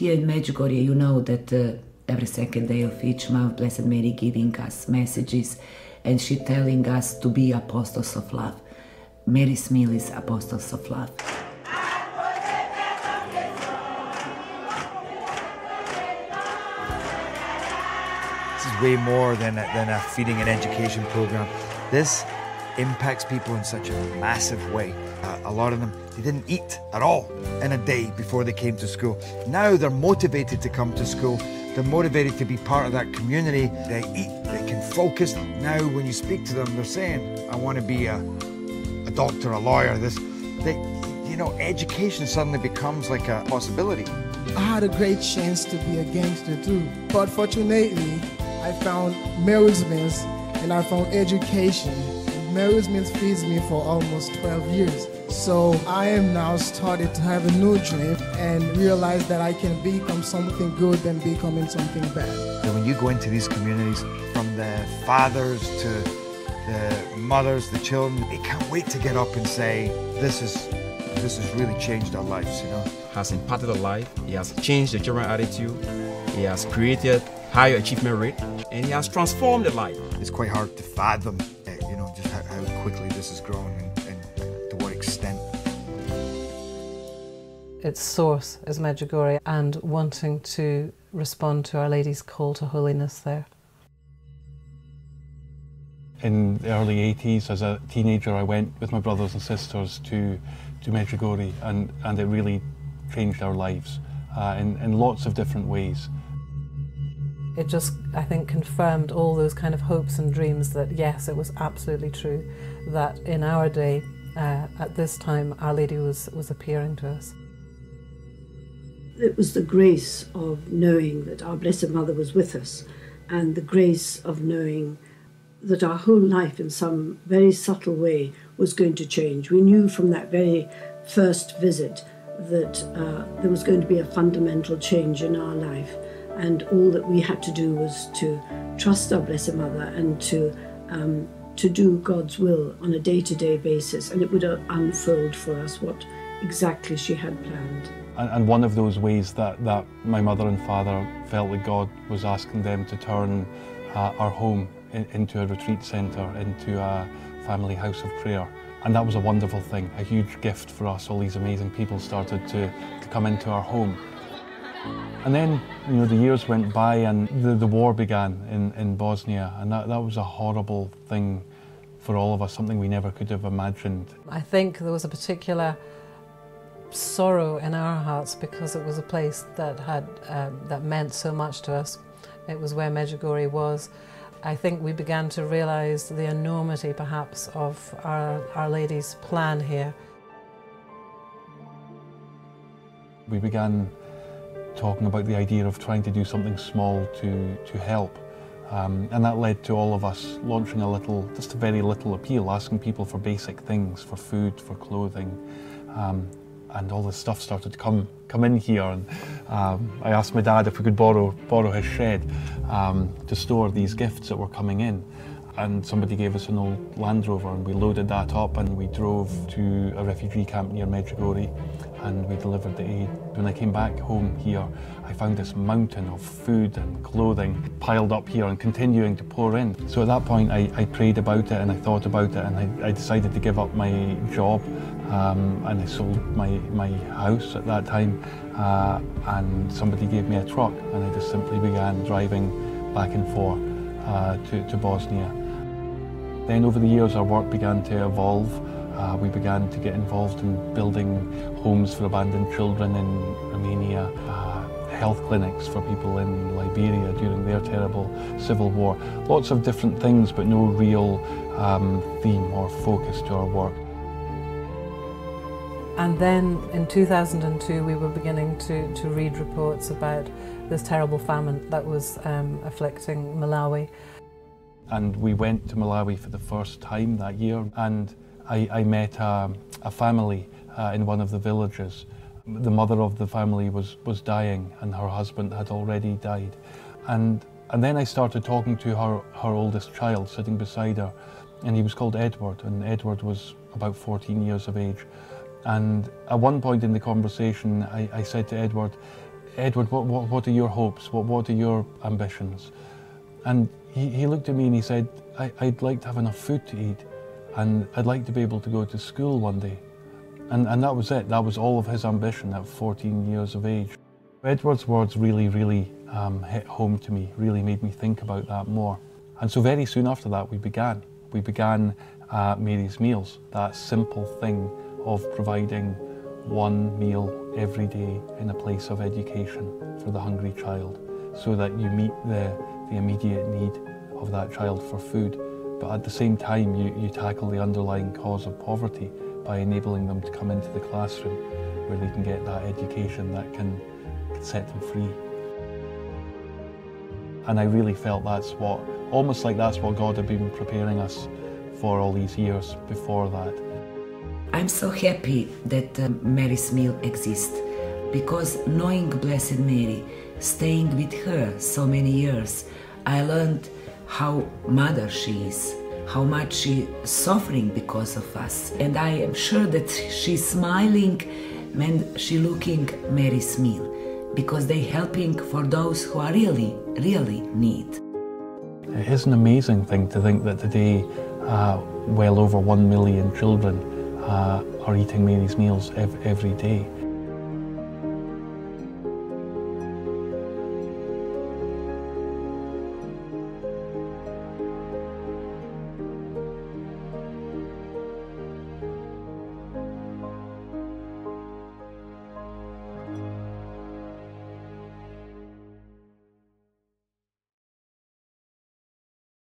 Here in Medjugorje, you know that every second day of each month, Blessed Mary giving us messages, and she telling us to be apostles of love. Mary's meal is apostles of love. This is way more than a feeding and education program. This impacts people in such a massive way. A lot of them, they didn't eat at all in a day before they came to school. Now they're motivated to come to school. They're motivated to be part of that community. They eat, they can focus. Now when you speak to them, they're saying, I want to be a doctor, a lawyer. You know, education suddenly becomes like a possibility. I had a great chance to be a gangster too. But fortunately, I found Mary's Meals and I found education. Mary's Meals feeds me for almost 12 years. So I am now started to have a new dream and realize that I can become something good than becoming something bad. And when you go into these communities, from the fathers to the mothers, the children, they can't wait to get up and say, this has really changed our lives, you know. Has impacted our life, he has changed the children's attitude, he has created higher achievement rate, and he has transformed the life. It's quite hard to fathom, you know, just how quickly this has grown and to what extent. Its source is Medjugorje, and wanting to respond to Our Lady's call to holiness there. In the early 80s, as a teenager, I went with my brothers and sisters to Medjugorje, and it really changed our lives in lots of different ways. It just, I think, confirmed all those kind of hopes and dreams that, yes, it was absolutely true, that in our day, at this time, Our Lady was appearing to us. It was the grace of knowing that our Blessed Mother was with us, and the grace of knowing that our whole life in some very subtle way was going to change. We knew from that very first visit that there was going to be a fundamental change in our life, and all that we had to do was to trust our Blessed Mother and to do God's will on a day-to-day basis, and it would unfold for us what exactly she had planned. And one of those ways that my mother and father felt that God was asking them to turn our home into a retreat centre, into a family house of prayer. And that was a wonderful thing, a huge gift for us. All these amazing people started to come into our home. And then, you know, the years went by and the war began in Bosnia, and that was a horrible thing for all of us, something we never could have imagined. I think there was a particular sorrow in our hearts because it was a place that that meant so much to us. It was where Medjugorje was. I think we began to realise the enormity, perhaps, of Our Lady's plan here. We began talking about the idea of trying to do something small to help. And that led to all of us launching just a very little appeal, asking people for basic things, for food, for clothing. And all this stuff started to come in here, and I asked my dad if we could borrow his shed to store these gifts that were coming in. And somebody gave us an old Land Rover, and we loaded that up and we drove to a refugee camp near Medjugorje, and we delivered the aid. When I came back home here, I found this mountain of food and clothing piled up here and continuing to pour in. So at that point I prayed about it and I thought about it, and I decided to give up my job, and I sold my house at that time, and somebody gave me a truck, and I just simply began driving back and forth to Bosnia. Then over the years our work began to evolve. We began to get involved in building homes for abandoned children in Romania, health clinics for people in Liberia during their terrible civil war. Lots of different things, but no real theme or focus to our work. And then in 2002 we were beginning to read reports about this terrible famine that was afflicting Malawi. And we went to Malawi for the first time that year, and I met a family in one of the villages. The mother of the family was dying, and her husband had already died. And then I started talking to her oldest child sitting beside her, and he was called Edward, and Edward was about 14 years of age. And at one point in the conversation I said to Edward, Edward, what are your hopes? What are your ambitions? And he looked at me and he said, I'd like to have enough food to eat, and I'd like to be able to go to school one day. And that was it. That was all of his ambition at 14 years of age. Edward's words really hit home to me, really made me think about that more. And so very soon after that we began. We began Mary's Meals, that simple thing of providing one meal every day in a place of education for the hungry child, so that you meet the immediate need of that child for food, but at the same time you tackle the underlying cause of poverty by enabling them to come into the classroom where they can get that education that can set them free. And I really felt almost like that's what God had been preparing us for all these years before that. I'm so happy that Mary's Meal exists, because knowing Blessed Mary, staying with her so many years, I learned how mother she is, how much she's suffering because of us. And I am sure that she's smiling when she's looking Mary's Meal, because they're helping for those who are really need. It is an amazing thing to think that today well over 1 million children are eating Mary's Meals every day.